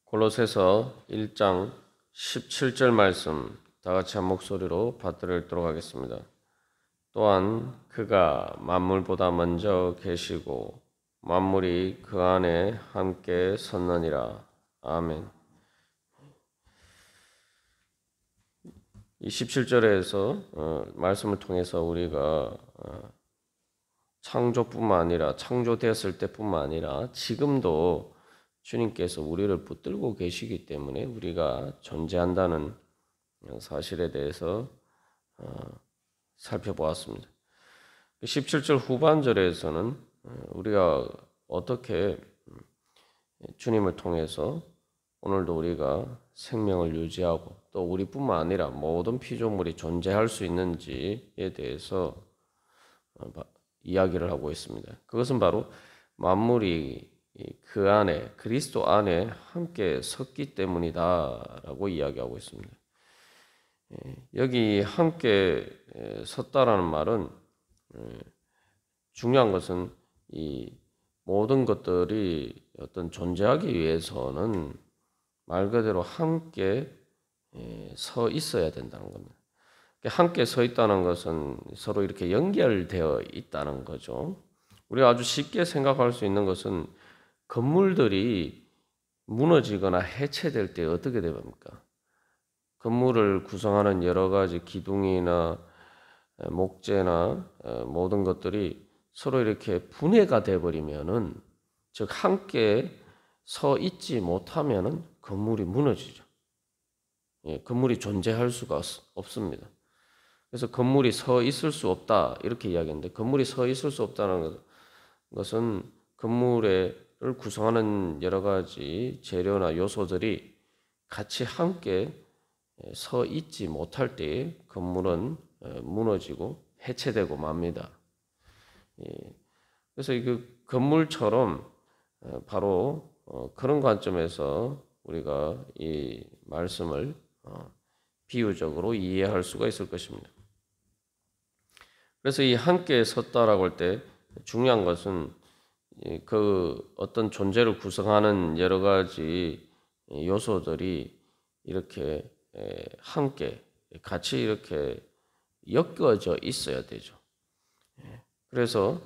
골로새서 1장 17절 말씀 다 같이 한 목소리로 받들어 읽도록 하겠습니다. 또한 그가 만물보다 먼저 계시고 만물이 그 안에 함께 섰느니라. 아멘. 이 17절에서 말씀을 통해서 우리가 창조뿐만 아니라 창조되었을 때뿐만 아니라 지금도 주님께서 우리를 붙들고 계시기 때문에 우리가 존재한다는 사실에 대해서 살펴보았습니다. 17절 후반절에서는 우리가 어떻게 주님을 통해서 오늘도 우리가 생명을 유지하고 또 우리뿐만 아니라 모든 피조물이 존재할 수 있는지에 대해서 이야기를 하고 있습니다. 그것은 바로 만물이 그 안에 그리스도 안에 함께 섰기 때문이다라고 이야기하고 있습니다. 여기 함께 섰다라는 말은 중요한 것은 이 모든 것들이 어떤 존재하기 위해서는 말 그대로 함께 서 있어야 된다는 겁니다. 함께 서 있다는 것은 서로 이렇게 연결되어 있다는 거죠. 우리가 아주 쉽게 생각할 수 있는 것은 건물들이 무너지거나 해체될 때 어떻게 됩니까? 건물을 구성하는 여러 가지 기둥이나 목재나 모든 것들이 서로 이렇게 분해가 돼버리면은, 즉 함께 서 있지 못하면은 건물이 무너지죠. 건물이 존재할 수가 없습니다. 그래서 건물이 서 있을 수 없다 이렇게 이야기하는데, 건물이 서 있을 수 없다는 것은 건물을 구성하는 여러 가지 재료나 요소들이 같이 함께 서 있지 못할 때 건물은 무너지고 해체되고 맙니다. 그래서 그 건물처럼 바로 그런 관점에서 우리가 이 말씀을 비유적으로 이해할 수가 있을 것입니다. 그래서 이 함께 섰다라고 할 때 중요한 것은 그 어떤 존재를 구성하는 여러 가지 요소들이 이렇게 함께 같이 이렇게 엮어져 있어야 되죠. 그래서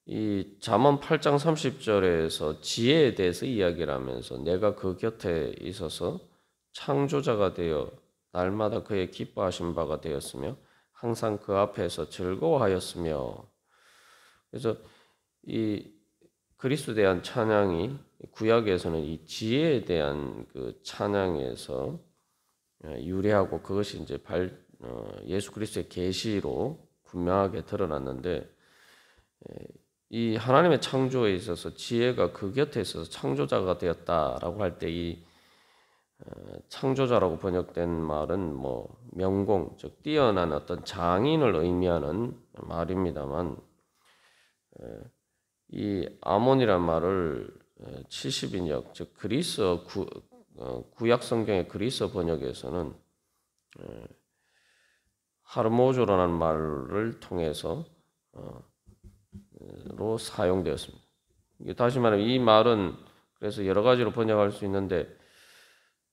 이 잠언 8장 30절에서 지혜에 대해서 이야기를 하면서 내가 그 곁에 있어서 창조자가 되어 날마다 그의 기뻐하신 바가 되었으며 항상 그 앞에서 즐거워하였으며, 그래서 이 그리스도에 대한 찬양이 구약에서는 이 지혜에 대한 그 찬양에서 유래하고 그것이 이제 예수 그리스도의 계시로 분명하게 드러났는데, 이 하나님의 창조에 있어서 지혜가 그 곁에 있어서 창조자가 되었다라고 할 때 이 창조자라고 번역된 말은 뭐 명공, 즉 뛰어난 어떤 장인을 의미하는 말입니다만, 이 아몬이란 말을 70인역, 즉 그리스어 구약 성경의 그리스어 번역에서는 하르모조라는 말을 통해서 로 사용되었습니다. 다시 말하면 이 말은 그래서 여러 가지로 번역할 수 있는데,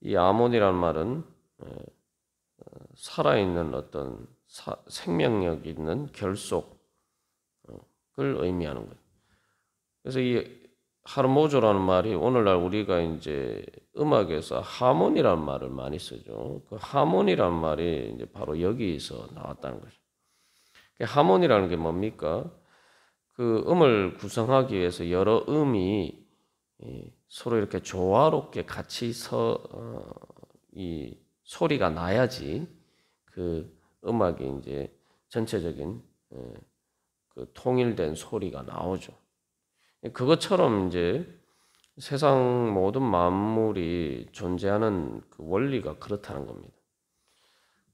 이 아몬이라는 말은 살아있는 어떤 생명력 있는 결속을 의미하는 거예요. 그래서 이 하르모조라는 말이 오늘날 우리가 이제 음악에서 하모니라는 말을 많이 쓰죠. 그 하모니라는 말이 이제 바로 여기서 나왔다는 거죠. 하모니라는 게 뭡니까? 그 음을 구성하기 위해서 여러 음이 서로 이렇게 조화롭게 같이 이 소리가 나야지 그 음악이 이제 전체적인 그 통일된 소리가 나오죠. 그것처럼 이제 세상 모든 만물이 존재하는 그 원리가 그렇다는 겁니다.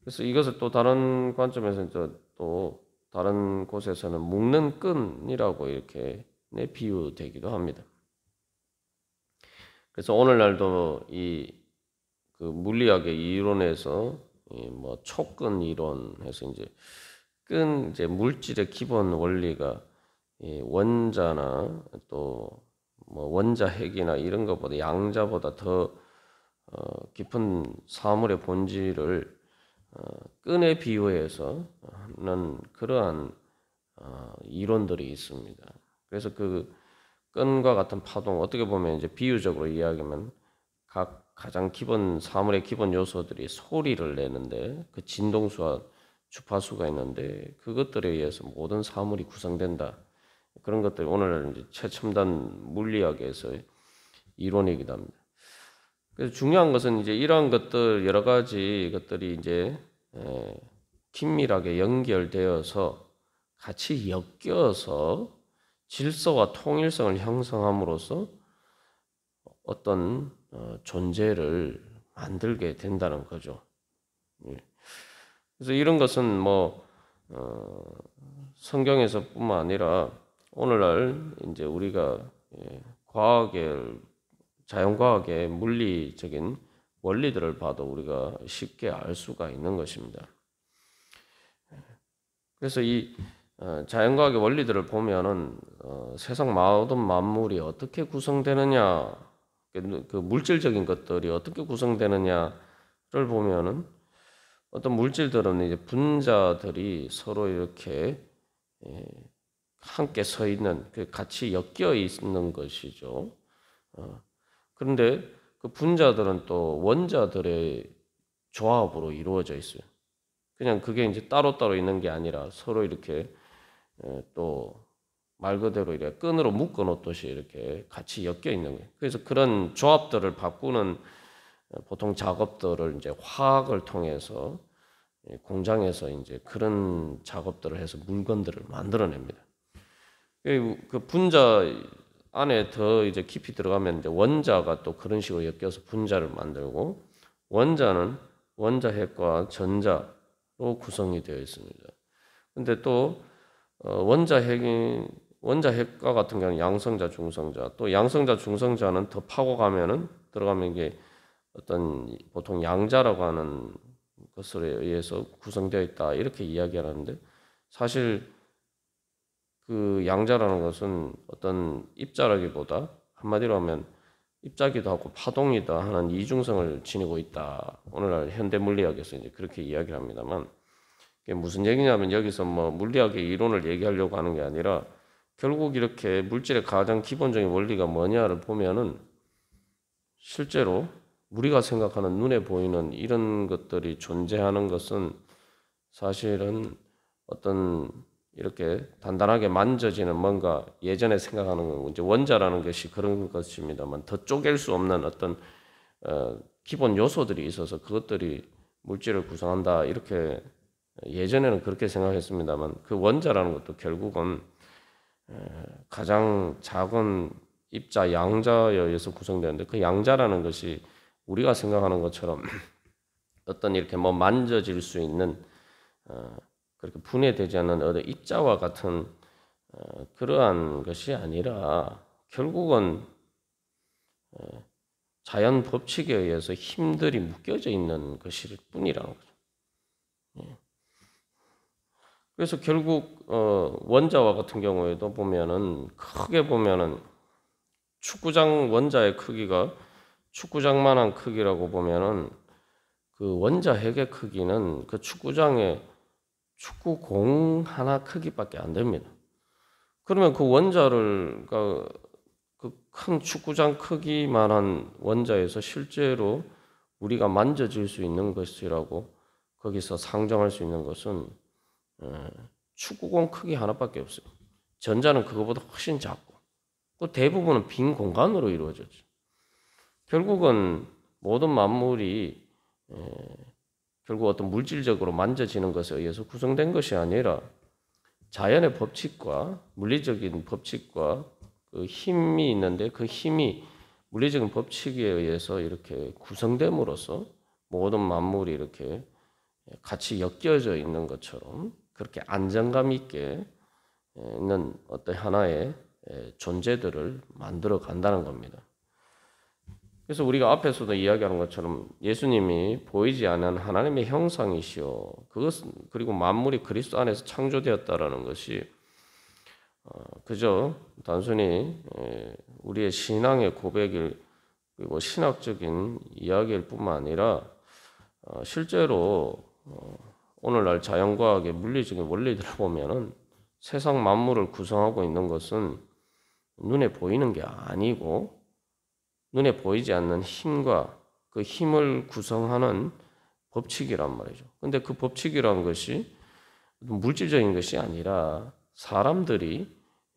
그래서 이것을 또 다른 관점에서 또 다른 곳에서는 묶는 끈이라고 이렇게 비유되기도 합니다. 그래서 오늘날도 이 그 물리학의 이론에서 뭐 촉근 이론해서 이제 물질의 기본 원리가 원자나 또 뭐 원자 핵이나 이런 것보다 양자보다 더 깊은 사물의 본질을 끈에 비유해서 하는 그러한 이론들이 있습니다. 그래서 그 끈과 같은 파동, 어떻게 보면 이제 비유적으로 이야기하면 가장 기본 사물의 기본 요소들이 소리를 내는데 그 진동수와 주파수가 있는데 그것들에 의해서 모든 사물이 구성된다. 그런 것들이 오늘 이제 최첨단 물리학에서의 이론이기도 합니다. 그래서 중요한 것은 이제 이러한 것들 여러 가지 것들이 이제 긴밀하게 연결되어서 같이 엮여서 질서와 통일성을 형성함으로써 어떤 존재를 만들게 된다는 거죠. 그래서 이런 것은 뭐 성경에서뿐만 아니라 오늘날 이제 우리가 자연과학의 물리적인 원리들을 봐도 우리가 쉽게 알 수가 있는 것입니다. 그래서 이 자연과학의 원리들을 보면은 세상 모든 만물이 어떻게 구성되느냐, 그 물질적인 것들이 어떻게 구성되느냐를 보면은 어떤 물질들은 이제 분자들이 서로 이렇게 함께 서 있는, 같이 엮여 있는 것이죠. 그런데 그 분자들은 또 원자들의 조합으로 이루어져 있어요. 그냥 그게 이제 따로따로 있는 게 아니라 서로 이렇게 또 말 그대로 이렇게 끈으로 묶어 놓듯이 이렇게 같이 엮여 있는 거예요. 그래서 그런 조합들을 바꾸는 보통 작업들을 이제 화학을 통해서 공장에서 이제 그런 작업들을 해서 물건들을 만들어냅니다. 그 분자 안에 더 이제 깊이 들어가면 이제 원자가 또 그런 식으로 엮여서 분자를 만들고 원자는 원자핵과 전자로 구성이 되어 있습니다. 근데 또 원자핵과 같은 경우는 양성자, 중성자, 또 양성자, 중성자는 더 파고가면은 들어가면 이게 어떤 보통 양자라고 하는 것에 의해서 구성되어 있다 이렇게 이야기하는데 사실 그 양자라는 것은 어떤 입자라기보다 한마디로 하면 입자기도 하고 파동이다 하는 이중성을 지니고 있다. 오늘날 현대 물리학에서 이제 그렇게 이야기를 합니다만 이게 무슨 얘기냐면 여기서 뭐 물리학의 이론을 얘기하려고 하는 게 아니라 결국 이렇게 물질의 가장 기본적인 원리가 뭐냐를 보면은 실제로 우리가 생각하는 눈에 보이는 이런 것들이 존재하는 것은 사실은 어떤 이렇게 단단하게 만져지는 뭔가 예전에 생각하는 건 이제 원자라는 것이 그런 것입니다만 더 쪼갤 수 없는 어떤 기본 요소들이 있어서 그것들이 물질을 구성한다 이렇게 예전에는 그렇게 생각했습니다만 그 원자라는 것도 결국은 가장 작은 입자 양자에 의해서 구성되는데 그 양자라는 것이 우리가 생각하는 것처럼 어떤 이렇게 뭐 만져질 수 있는 그렇게 분해되지 않는 어떤 입자와 같은 그러한 것이 아니라 결국은 자연 법칙에 의해서 힘들이 묶여져 있는 것일 뿐이라는 거죠. 그래서 결국 원자와 같은 경우에도 보면은 크게 보면은 축구장 원자의 크기가 축구장만한 크기라고 보면은 그 원자핵의 크기는 그 축구장의 축구공 하나 크기밖에 안 됩니다. 그러면 그 원자를 그 큰 축구장 크기만한 원자에서 실제로 우리가 만져질 수 있는 것이라고 거기서 상정할 수 있는 것은 축구공 크기 하나밖에 없어요. 전자는 그거보다 훨씬 작고 그 대부분은 빈 공간으로 이루어졌죠. 결국은 모든 만물이 결국 어떤 물질적으로 만져지는 것에 의해서 구성된 것이 아니라 자연의 법칙과 물리적인 법칙과 그 힘이 있는데 그 힘이 물리적인 법칙에 의해서 이렇게 구성됨으로써 모든 만물이 이렇게 같이 엮여져 있는 것처럼 그렇게 안정감 있게 있는 어떤 하나의 존재들을 만들어 간다는 겁니다. 그래서 우리가 앞에서도 이야기하는 것처럼 예수님이 보이지 않는 하나님의 형상이시오. 그것은 그리고 만물이 그리스도 안에서 창조되었다라는 것이 그저 단순히 우리의 신앙의 고백일 그리고 신학적인 이야기일 뿐만 아니라 실제로 오늘날 자연과학의 물리적인 원리들을 보면은 세상 만물을 구성하고 있는 것은 눈에 보이는 게 아니고 눈에 보이지 않는 힘과 그 힘을 구성하는 법칙이란 말이죠. 근데 그 법칙이란 것이 물질적인 것이 아니라 사람들이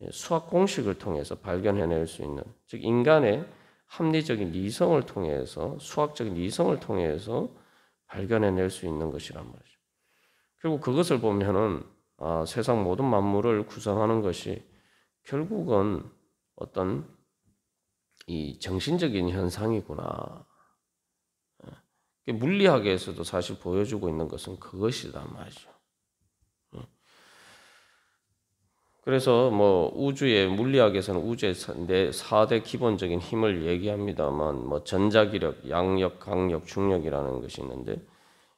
수학 공식을 통해서 발견해낼 수 있는, 즉 인간의 합리적인 이성을 통해서, 수학적인 이성을 통해서 발견해낼 수 있는 것이란 말이죠. 결국 그것을 보면은 세상 모든 만물을 구성하는 것이 결국은 어떤 이 정신적인 현상이구나. 물리학에서도 사실 보여주고 있는 것은 그것이란 말이죠. 그래서 뭐 우주의 물리학에서는 우주의 4대 기본적인 힘을 얘기합니다만 뭐 전자기력, 양력, 강력, 중력이라는 것이 있는데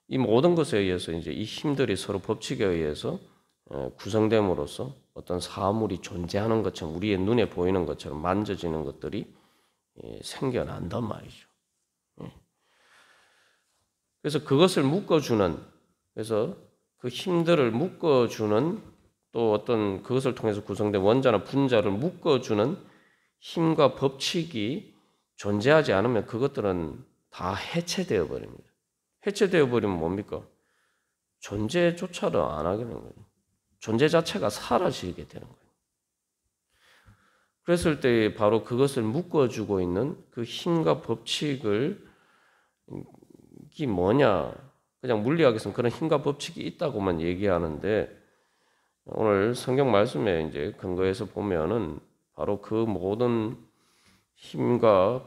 이 모든 것에 의해서 이제 이 힘들이 서로 법칙에 의해서 구성됨으로써 어떤 사물이 존재하는 것처럼 우리의 눈에 보이는 것처럼 만져지는 것들이 생겨난단 말이죠. 그래서 그것을 묶어주는, 그래서 그 힘들을 묶어주는 또 어떤 그것을 통해서 구성된 원자나 분자를 묶어주는 힘과 법칙이 존재하지 않으면 그것들은 다 해체되어 버립니다. 해체되어 버리면 뭡니까? 존재조차도 안 하게 되는 거예요. 존재 자체가 사라지게 되는 거예요. 그랬을 때 바로 그것을 묶어주고 있는 그 힘과 법칙을 이 뭐냐? 그냥 물리학에서는 그런 힘과 법칙이 있다고만 얘기하는데 오늘 성경 말씀에 이제 근거해서 보면은 바로 그 모든 힘과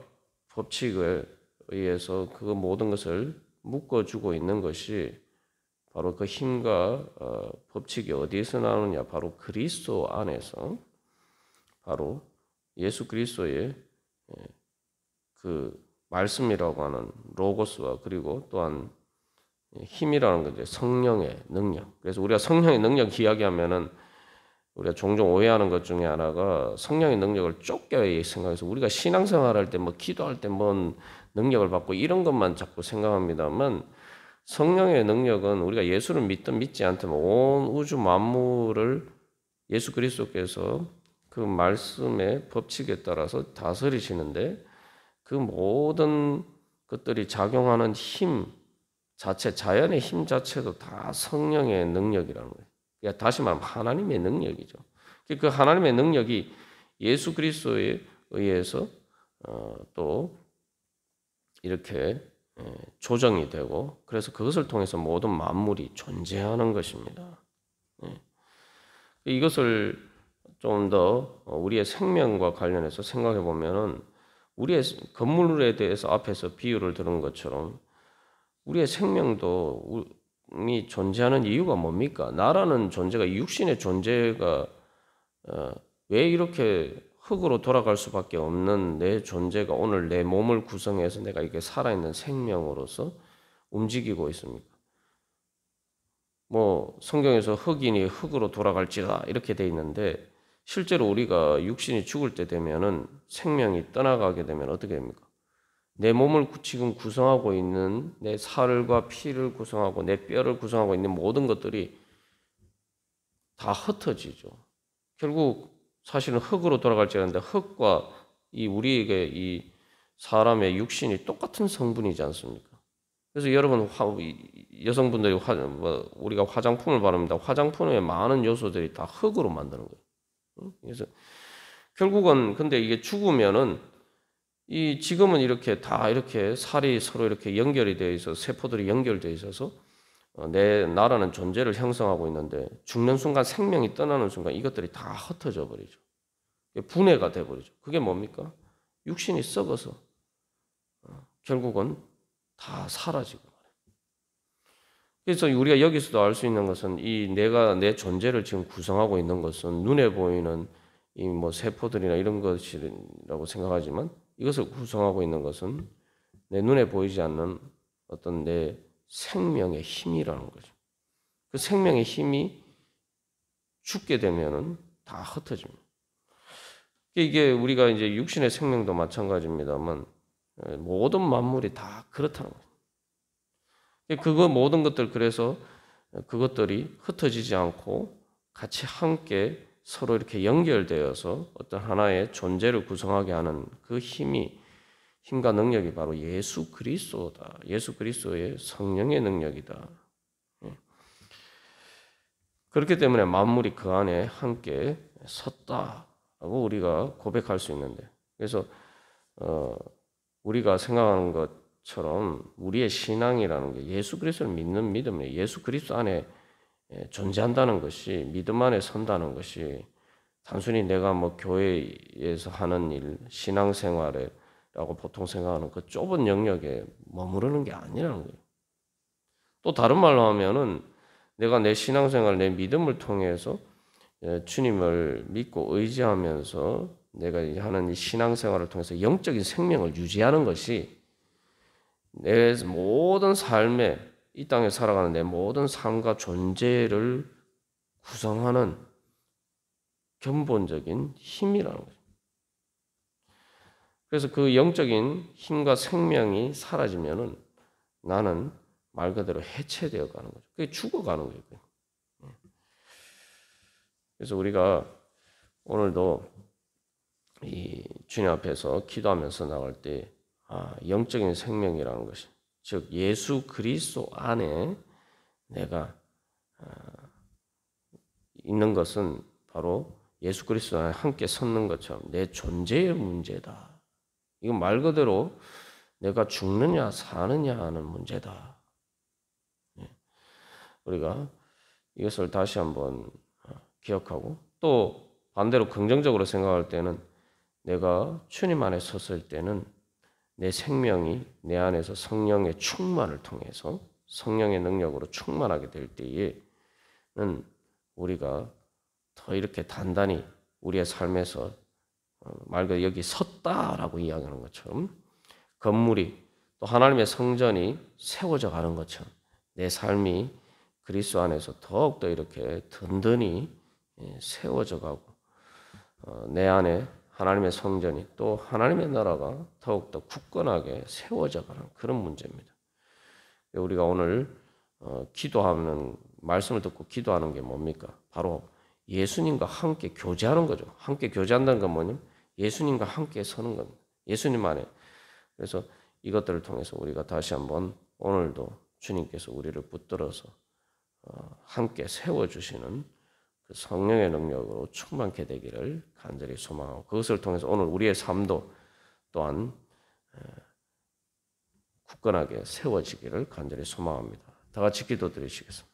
법칙에 의해서 그 모든 것을 묶어주고 있는 것이 바로 그 힘과 법칙이 어디에서 나오느냐? 바로 그리스도 안에서, 바로 예수 그리스도의 그 말씀이라고 하는 로고스와 그리고 또한 힘이라는 건 이제 성령의 능력. 그래서 우리가 성령의 능력 이야기하면은 우리가 종종 오해하는 것 중에 하나가 성령의 능력을 좁게 생각해서 우리가 신앙생활할 때 뭐 기도할 때 뭔 능력을 받고 이런 것만 자꾸 생각합니다만 성령의 능력은 우리가 예수를 믿든 믿지 않든 온 우주 만물을 예수 그리스도께서 그 말씀의 법칙에 따라서 다스리시는데 그 모든 것들이 작용하는 힘 자체, 자연의 힘 자체도 다 성령의 능력이라는 거예요. 그러니까 다시 말하면 하나님의 능력이죠. 그 하나님의 능력이 예수 그리스도에 의해서 또 이렇게 조정이 되고 그래서 그것을 통해서 모든 만물이 존재하는 것입니다. 이것을 좀 더 우리의 생명과 관련해서 생각해 보면은 우리의 건물에 대해서 앞에서 비유를 들은 것처럼 우리의 생명도 이 존재하는 이유가 뭡니까? 나라는 존재가 육신의 존재가 왜 이렇게 흙으로 돌아갈 수밖에 없는 내 존재가 오늘 내 몸을 구성해서 내가 이렇게 살아있는 생명으로서 움직이고 있습니까? 뭐 성경에서 흑인이 흙으로 돌아갈지라 이렇게 돼 있는데 실제로 우리가 육신이 죽을 때 되면은 생명이 떠나가게 되면 어떻게 됩니까? 내 몸을 지금 구성하고 있는 내 살과 피를 구성하고 내 뼈를 구성하고 있는 모든 것들이 다 흩어지죠. 결국 사실은 흙으로 돌아갈지라는데 흙과 이 우리에게 이 사람의 육신이 똑같은 성분이지 않습니까? 그래서 여러분 여성분들이 우리가 화장품을 바릅니다. 화장품의 많은 요소들이 다 흙으로 만드는 거예요. 그래서 결국은 근데 이게 죽으면은 이 지금은 이렇게 다 이렇게 살이 서로 이렇게 연결이 되어 있어 세포들이 연결되어 있어서 내 나라는 존재를 형성하고 있는데 죽는 순간 생명이 떠나는 순간 이것들이 다 흩어져 버리죠. 분해가 돼 버리죠. 그게 뭡니까? 육신이 썩어서 결국은 다 사라지고 말이에요. 그래서 우리가 여기서도 알 수 있는 것은 이 내가 내 존재를 지금 구성하고 있는 것은 눈에 보이는 이 뭐 세포들이나 이런 것이라고 생각하지만 이것을 구성하고 있는 것은 내 눈에 보이지 않는 어떤 내 생명의 힘이라는 거죠. 그 생명의 힘이 죽게 되면은 다 흩어집니다. 이게 우리가 이제 육신의 생명도 마찬가지입니다만 모든 만물이 다 그렇다는 거예요. 그거 모든 것들 그래서 그것들이 흩어지지 않고 같이 함께 서로 이렇게 연결되어서 어떤 하나의 존재를 구성하게 하는 그 힘과 능력이 바로 예수 그리스도다. 예수 그리스도의 성령의 능력이다. 그렇기 때문에 만물이 그 안에 함께 섰다라고 우리가 고백할 수 있는데, 그래서 우리가 생각하는 것처럼 우리의 신앙이라는 게 예수 그리스도를 믿는 믿음이에요. 예수 그리스도 안에 존재한다는 것이, 믿음 안에 선다는 것이 단순히 내가 뭐 교회에서 하는 일, 신앙생활이라고 보통 생각하는 그 좁은 영역에 머무르는 게 아니라는 거예요. 또 다른 말로 하면은 내가 내 신앙생활, 내 믿음을 통해서 주님을 믿고 의지하면서 내가 하는 이 신앙생활을 통해서 영적인 생명을 유지하는 것이 내 모든 삶에, 이 땅에 살아가는 내 모든 삶과 존재를 구성하는 근본적인 힘이라는 거죠. 그래서 그 영적인 힘과 생명이 사라지면은 나는 말 그대로 해체되어 가는 거죠. 그게 죽어가는 거예요. 그래서 우리가 오늘도 이 주님 앞에서 기도하면서 나갈 때 영적인 생명이라는 것이, 즉 예수 그리스도 안에 내가 있는 것은 바로 예수 그리스도 안에 함께 섰는 것처럼 내 존재의 문제다. 이건 말 그대로 내가 죽느냐 사느냐 하는 문제다. 우리가 이것을 다시 한번 기억하고, 또 반대로 긍정적으로 생각할 때는 내가 주님 안에 섰을 때는 내 생명이 내 안에서 성령의 충만을 통해서 성령의 능력으로 충만하게 될 때에는 우리가 더 이렇게 단단히 우리의 삶에서 말 그대로 여기 섰다라고 이야기하는 것처럼, 건물이 또 하나님의 성전이 세워져 가는 것처럼 내 삶이 그리스도 안에서 더욱더 이렇게 든든히 세워져 가고, 내 안에 하나님의 성전이, 또 하나님의 나라가 더욱더 굳건하게 세워져 가는 그런 문제입니다. 우리가 오늘 기도하는, 말씀을 듣고 기도하는 게 뭡니까? 바로 예수님과 함께 교제하는 거죠. 함께 교제한다는 건 뭐냐면 예수님과 함께 서는 겁니다. 예수님 안에. 그래서 이것들을 통해서 우리가 다시 한번 오늘도 주님께서 우리를 붙들어서 함께 세워주시는 그 성령의 능력으로 충만케 되기를 간절히 소망하고, 그것을 통해서 오늘 우리의 삶도 또한 굳건하게 세워지기를 간절히 소망합니다. 다 같이 기도드리시겠습니다.